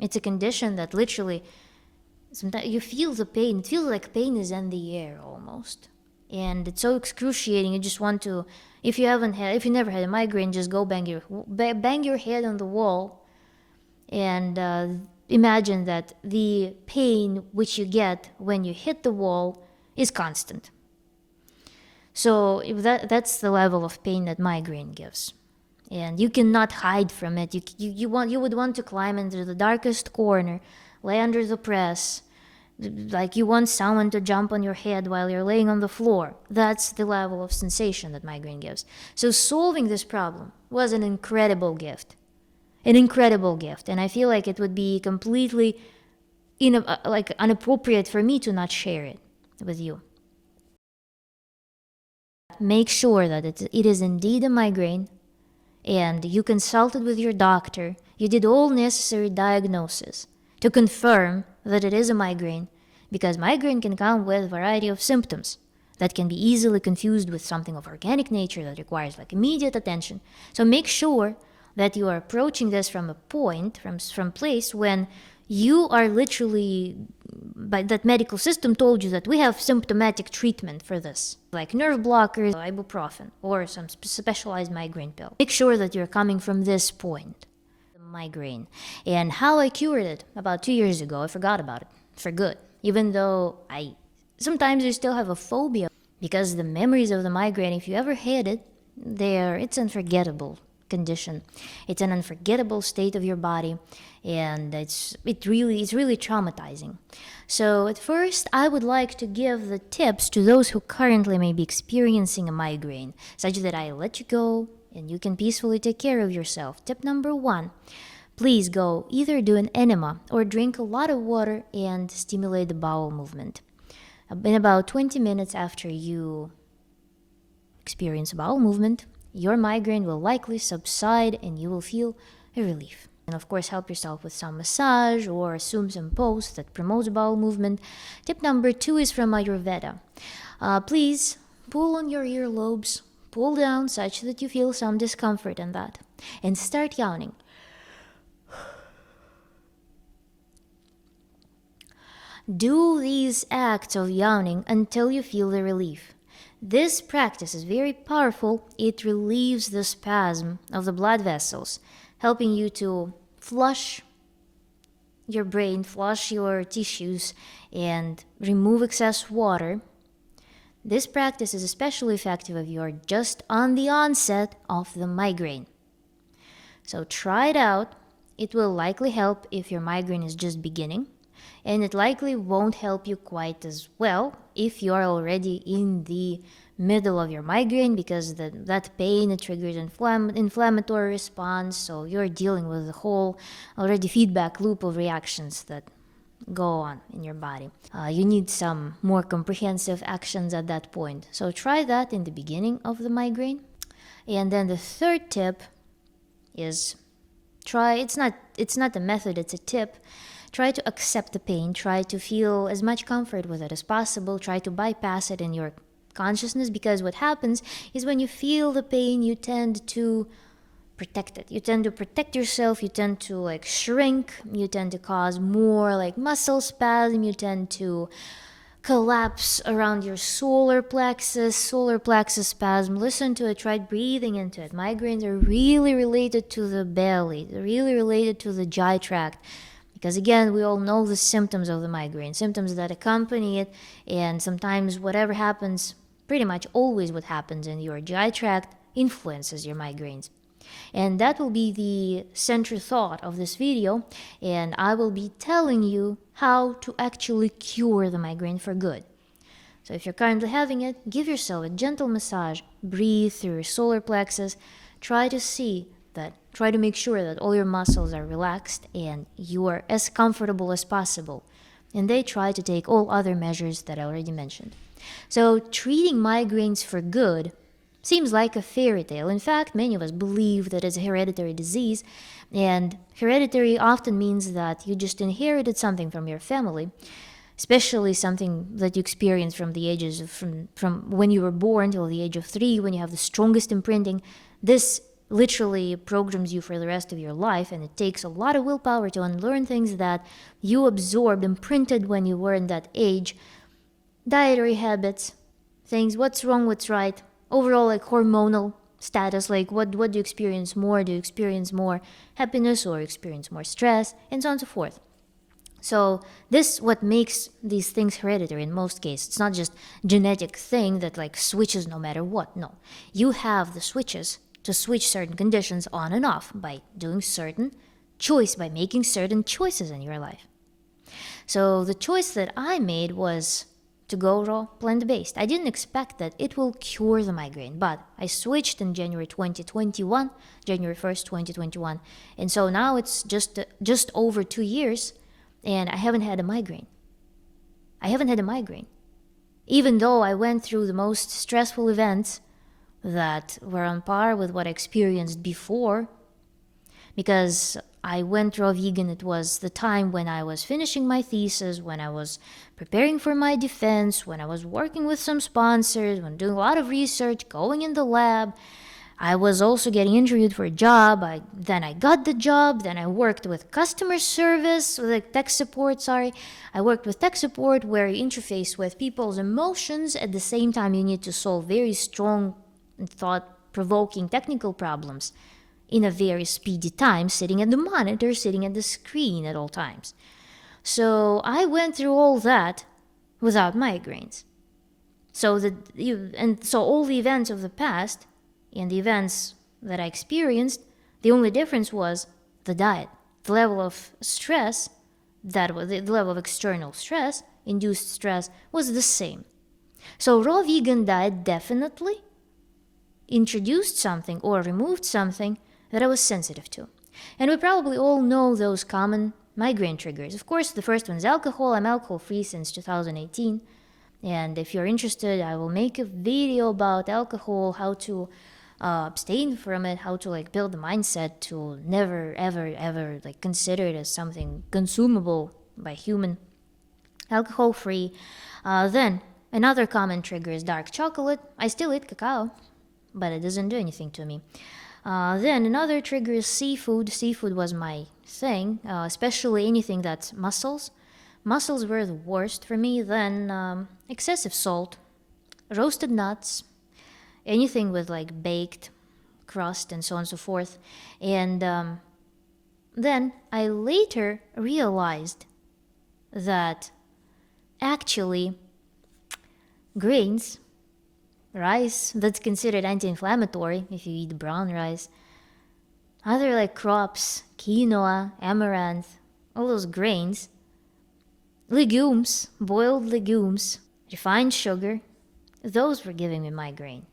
It's a condition that literally, sometimes you feel the pain. It feels like pain is in the air almost. And it's so excruciating. You just want to, if you never had a migraine, just go bang your head on the wall and imagine that the pain which you get when you hit the wall is constant. So if that's the level of pain that migraine gives. And you cannot hide from it. You would want to climb into the darkest corner, lay under the press, like you want someone to jump on your head while you're laying on the floor. That's the level of sensation that migraine gives. So solving this problem was an incredible gift. An incredible gift. And I feel like it would be completely inappropriate for me to not share it with you. Make sure that it is indeed a migraine, and you consulted with your doctor. You did all necessary diagnosis to confirm that it is a migraine, because migraine can come with a variety of symptoms that can be easily confused with something of organic nature that requires immediate attention. So make sure that you are approaching this from a point, from place when you are literally, by that medical system told you that we have symptomatic treatment for this, like nerve blockers, ibuprofen, or some specialized migraine pill. Make sure that you're coming from this point. Migraine. And how I cured it about 2 years ago, I forgot about it for good. Even though sometimes I still have a phobia, because the memories of the migraine, if you ever had it, it's unforgettable condition. It's an unforgettable state of your body, and it's really traumatizing. So at first, I would like to give the tips to those who currently may be experiencing a migraine, such that I let you go and you can peacefully take care of yourself. Tip number 1, please go either do an enema or drink a lot of water and stimulate the bowel movement. In about 20 minutes after you experience a bowel movement, your migraine will likely subside and you will feel a relief. And of course, help yourself with some massage or assume some pose that promotes bowel movement. Tip number 2 is from Ayurveda. Please pull on your earlobes, pull down such that you feel some discomfort in that, and start yawning. Do these acts of yawning until you feel the relief. This practice is very powerful. It relieves the spasm of the blood vessels, helping you to flush your brain, flush your tissues, and remove excess water. This practice is especially effective if you are just on the onset of the migraine. So try it out. It will likely help if your migraine is just beginning, and it likely won't help you quite as well if you are already in the middle of your migraine, because that pain, it triggers inflammatory response, so you're dealing with the whole already feedback loop of reactions that go on in your body. You need some more comprehensive actions at that point. So try that in the beginning of the migraine. And then the third tip is it's not a method, it's a tip. Try to accept the pain. Try to feel as much comfort with it as possible. Try to bypass it in your consciousness, because what happens is when you feel the pain, you tend to protect it. You tend to protect yourself. You tend to shrink. You tend to cause more muscle spasm. You tend to collapse around your solar plexus spasm. Listen to it. Try breathing into it. Migraines are really related to the belly. They're really related to the GI tract. Because again, we all know the symptoms of the migraine, symptoms that accompany it, and sometimes whatever happens, pretty much always what happens in your GI tract influences your migraines. And that will be the central thought of this video, and I will be telling you how to actually cure the migraine for good. So if you're currently having it, give yourself a gentle massage, breathe through your solar plexus, try to make sure that all your muscles are relaxed and you are as comfortable as possible. And they try to take all other measures that I already mentioned. So treating migraines for good seems like a fairy tale. In fact, many of us believe that it's a hereditary disease, and hereditary often means that you just inherited something from your family, especially something that you experienced from the ages from when you were born till the age of 3, when you have the strongest imprinting. This literally programs you for the rest of your life, and it takes a lot of willpower to unlearn things that you absorbed, imprinted when you were in that age. Dietary habits, things, what's wrong, what's right, overall like hormonal status, like what do you experience more? Do you experience more happiness or experience more stress, and so on and so forth. So this what makes these things hereditary in most cases. It's not just genetic thing that like switches no matter what. No. You have the switches to switch certain conditions on and off by doing by making certain choices in your life. So the choice that I made was to go raw plant-based. I didn't expect that it will cure the migraine, but I switched in January 2021, January 1st, 2021. And so now it's just over 2 years and I haven't had a migraine. Even though I went through the most stressful events that were on par with what I experienced before, because I went raw vegan. It was the time when I was finishing my thesis, when I was preparing for my defense, when I was working with some sponsors, when doing a lot of research, going in the lab. I was also getting interviewed for a job. Then I got the job. Then I worked with customer service, like tech support, I worked with tech support where you interface with people's emotions. At the same time, you need to solve very strong, thought-provoking technical problems in a very speedy time, sitting at the monitor, sitting at the screen at all times. So I went through all that without migraines. So all the events of the past and the events that I experienced, the only difference was the diet. The level of stress, the level of external stress, induced stress, was the same. So raw vegan diet definitely introduced something or removed something that I was sensitive to. And we probably all know those common migraine triggers. Of course, the first one is alcohol. I'm alcohol-free since 2018. And if you're interested, I will make a video about alcohol, how to abstain from it, how to build the mindset to never, ever consider it as something consumable by human. Alcohol-free. Then, another common trigger is dark chocolate. I still eat cacao, but it doesn't do anything to me. Then another trigger is seafood. Seafood was my thing, especially anything that's mussels. Mussels were the worst for me. Then excessive salt, roasted nuts, anything with baked crust and so on and so forth. And then I later realized that actually grains, rice that's considered anti-inflammatory if you eat brown rice, other crops, quinoa, amaranth, all those grains, legumes, boiled legumes, refined sugar, those were giving me migraine.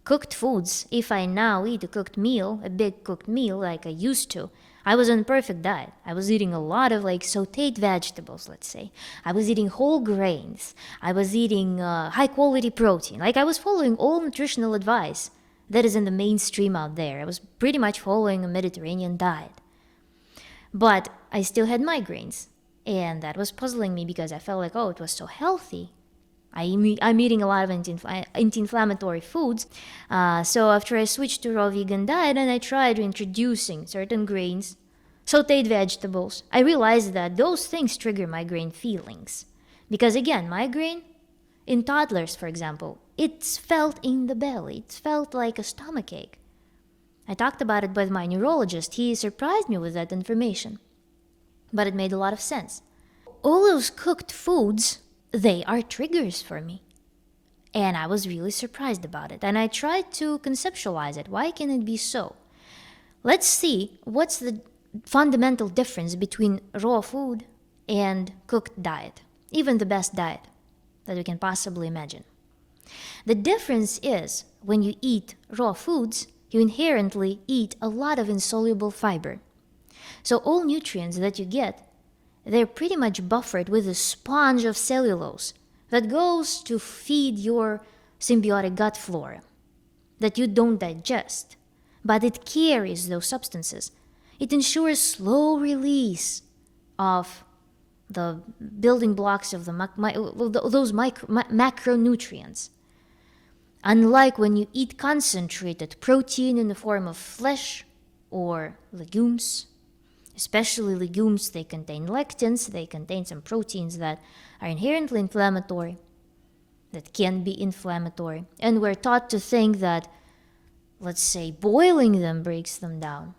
Cooked foods, if I now eat a big cooked meal like I used to, I was on a perfect diet. I was eating a lot of sauteed vegetables, let's say. I was eating whole grains. I was eating high quality protein. I was following all nutritional advice that is in the mainstream out there. I was pretty much following a Mediterranean diet. But I still had migraines. And that was puzzling me because I felt it was so healthy. I'm eating a lot of anti-inflammatory foods. So after I switched to raw vegan diet and I tried introducing certain grains, sauteed vegetables, I realized that those things trigger migraine feelings. Because again, migraine, in toddlers, for example, it's felt in the belly. It's felt like a stomachache. I talked about it with my neurologist. He surprised me with that information. But it made a lot of sense. All those cooked foods, they are triggers for me. And I was really surprised about it. And I tried to conceptualize it. Why can it be so? Let's see what's the fundamental difference between raw food and cooked diet, even the best diet that we can possibly imagine. The difference is when you eat raw foods, you inherently eat a lot of insoluble fiber. So all nutrients that you get, they're pretty much buffered with a sponge of cellulose that goes to feed your symbiotic gut flora that you don't digest, but it carries those substances. It ensures slow release of the building blocks of those macronutrients. Unlike when you eat concentrated protein in the form of flesh or legumes, especially legumes, they contain lectins, they contain some proteins that are inherently inflammatory, that can be inflammatory. And we're taught to think that, let's say, boiling them breaks them down.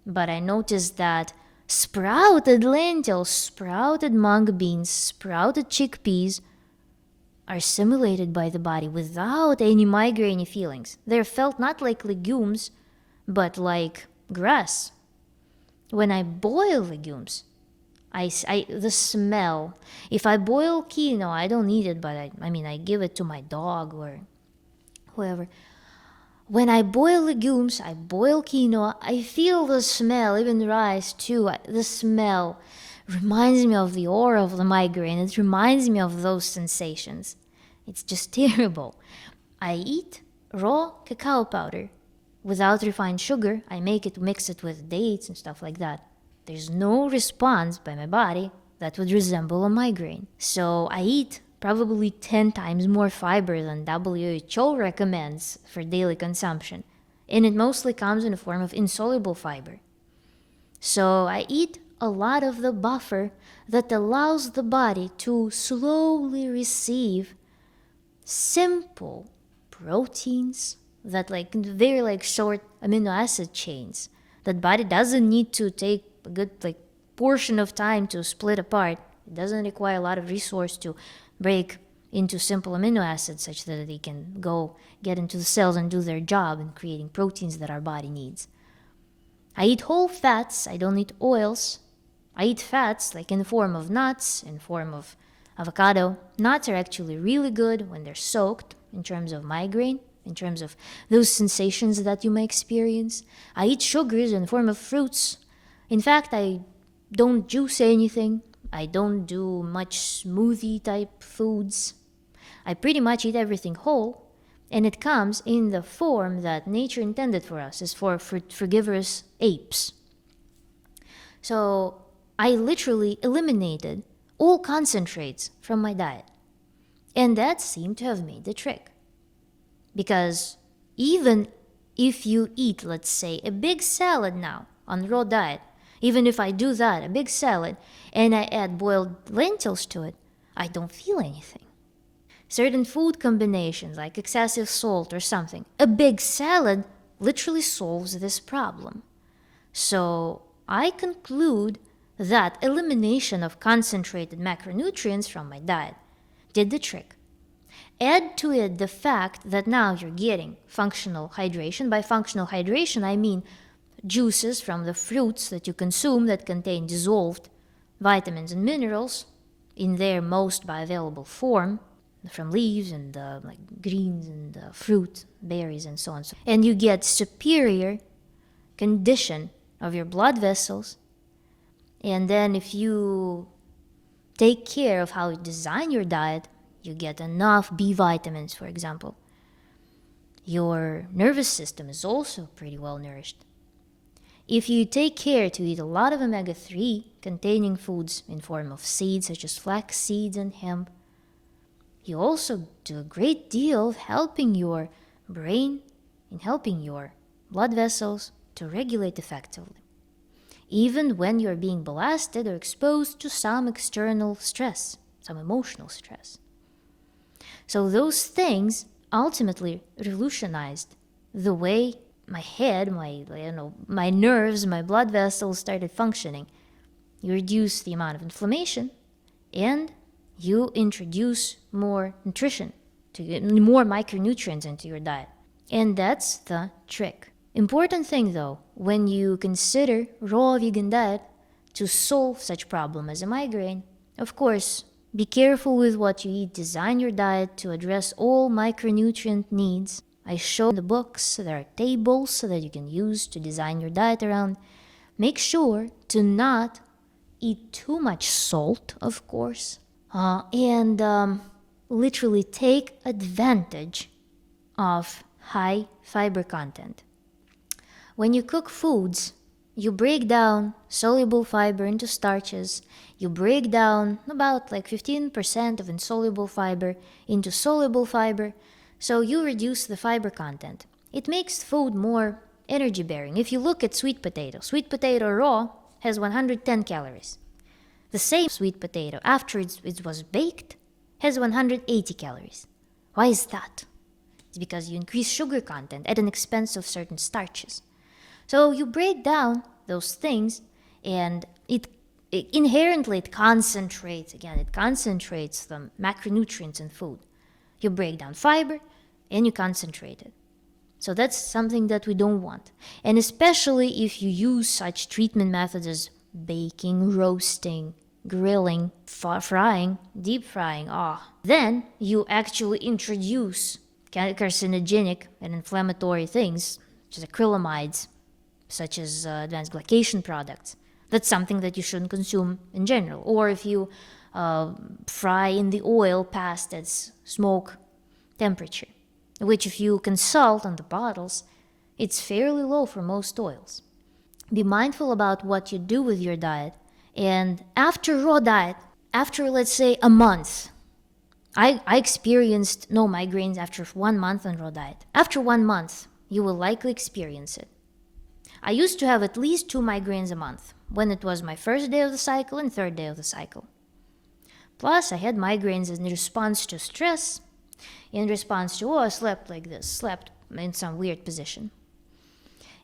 But I noticed that sprouted lentils, sprouted mung beans, sprouted chickpeas are assimilated by the body without any migraine feelings. They're felt not like legumes, but like grass. When I boil legumes, the smell. If I boil quinoa, I don't eat it, but I give it to my dog or whoever. When I boil legumes, I boil quinoa, I feel the smell, even rice too. The smell reminds me of the aura of the migraine. It reminds me of those sensations. It's just terrible. I eat raw cacao powder without refined sugar. I mix it with dates and stuff like that. There's no response by my body that would resemble a migraine. So I eat probably 10 times more fiber than WHO recommends for daily consumption. And it mostly comes in the form of insoluble fiber. So I eat a lot of the buffer that allows the body to slowly receive simple proteins that very short amino acid chains that body doesn't need to take a good portion of time to split apart. It doesn't require a lot of resource to break into simple amino acids such that they can go get into the cells and do their job in creating proteins that our body needs. I eat whole fats. I don't eat oils. I eat fats in the form of nuts, in form of avocado. Nuts are actually really good when they're soaked in terms of migraine, in terms of those sensations that you may experience. I eat sugars in the form of fruits. In fact, I don't juice anything. I don't do much smoothie type foods. I pretty much eat everything whole, and it comes in the form that nature intended for us, is for frugivorous apes. So I literally eliminated all concentrates from my diet. And that seemed to have made the trick. Because even if you eat, let's say, a big salad now on raw diet, even if I do that, a big salad, and I add boiled lentils to it, I don't feel anything. Certain food combinations, like excessive salt or something, a big salad literally solves this problem. So I conclude that elimination of concentrated macronutrients from my diet did the trick. Add to it the fact that now you're getting functional hydration. By functional hydration, I mean juices from the fruits that you consume that contain dissolved vitamins and minerals in their most bioavailable form, from leaves and greens and fruit, berries, and so on. And you get superior condition of your blood vessels. And then if you take care of how you design your diet, you get enough B vitamins, for example. Your nervous system is also pretty well nourished. If you take care to eat a lot of omega-3 containing foods in form of seeds such as flax seeds and hemp, you also do a great deal of helping your brain and helping your blood vessels to regulate effectively, even when you're being blasted or exposed to some external stress, some emotional stress. So those things ultimately revolutionized the way my head, my nerves, my blood vessels started functioning. You reduce the amount of inflammation, and you introduce more nutrition, to get more micronutrients into your diet. And that's the trick. Important thing though, when you consider raw vegan diet to solve such problem as a migraine, of course, be careful with what you eat. Design your diet to address all micronutrient needs. I show in the books, there are tables that you can use to design your diet around. Make sure to not eat too much salt, of course, and literally take advantage of high fiber content. When you cook foods, you break down soluble fiber into starches. You break down about 15% of insoluble fiber into soluble fiber. So you reduce the fiber content. It makes food more energy bearing. If you look at sweet potato raw has 110 calories. The same sweet potato after it was baked has 180 calories. Why is that? It's because you increase sugar content at an expense of certain starches. So you break down those things, and it inherently concentrates the macronutrients in food. You break down fiber and you concentrate it. So that's something that we don't want. And especially if you use such treatment methods as baking, roasting, grilling, frying, deep frying, then you actually introduce carcinogenic and inflammatory things, such as acrylamides, such as advanced glycation products. That's something that you shouldn't consume in general. Or if you fry in the oil past its smoke temperature, which if you consult on the bottles, it's fairly low for most oils. Be mindful about what you do with your diet. And after raw diet, after let's say a month, I experienced no migraines after 1 month on raw diet. After 1 month, you will likely experience it. I used to have at least 2 migraines a month when it was my first day of the cycle and third day of the cycle. Plus, I had migraines in response to stress, in response to, I slept like this, slept in some weird position.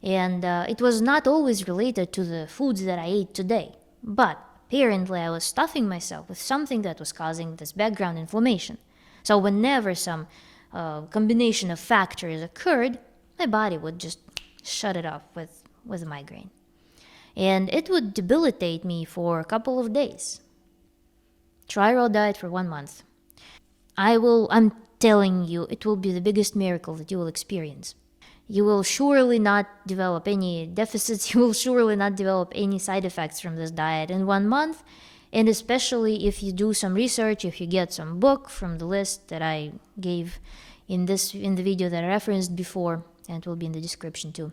And it was not always related to the foods that I ate today. But apparently I was stuffing myself with something that was causing this background inflammation. So whenever some combination of factors occurred, my body would just shut it off with a migraine. And it would debilitate me for a couple of days. Try raw diet for 1 month. I'm telling you, it will be the biggest miracle that you will experience. You will surely not develop any deficits. You will surely not develop any side effects from this diet in 1 month. And especially if you do some research, if you get some book from the list that I gave in the video that I referenced before, and it will be in the description too.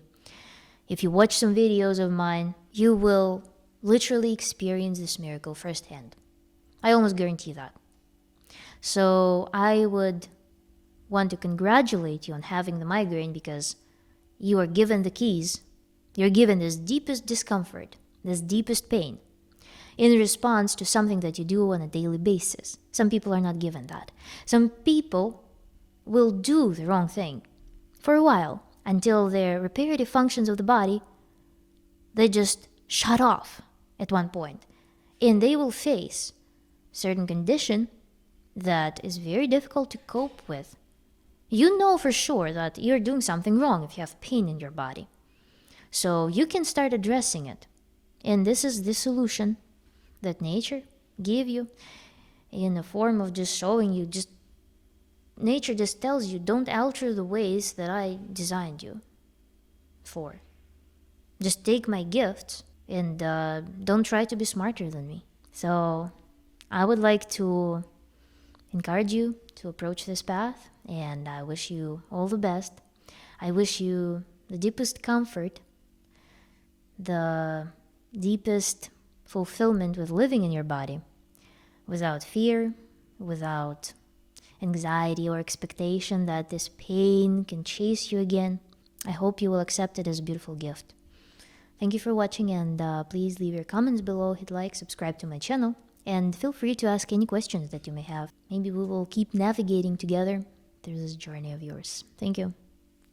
If you watch some videos of mine, you will literally experience this miracle firsthand. I almost guarantee that. So I would want to congratulate you on having the migraine, because you are given the keys. You're given this deepest discomfort, this deepest pain, in response to something that you do on a daily basis. Some people are not given that. Some people will do the wrong thing for a while until their reparative functions of the body, they just shut off at one point. And they will face certain condition that is very difficult to cope with. You know for sure that you're doing something wrong if you have pain in your body. So you can start addressing it. And this is the solution that nature gave you in the form of just showing you, nature just tells you, don't alter the ways that I designed you for. Just take my gifts and don't try to be smarter than me. So I would like to encourage you to approach this path, and I wish you all the best. I wish you the deepest comfort, the deepest fulfillment with living in your body, without fear, without anxiety or expectation that this pain can chase you again. I hope you will accept it as a beautiful gift. Thank you for watching, and please leave your comments below, hit like, subscribe to my channel, and feel free to ask any questions that you may have. Maybe we will keep navigating together through this journey of yours. Thank you.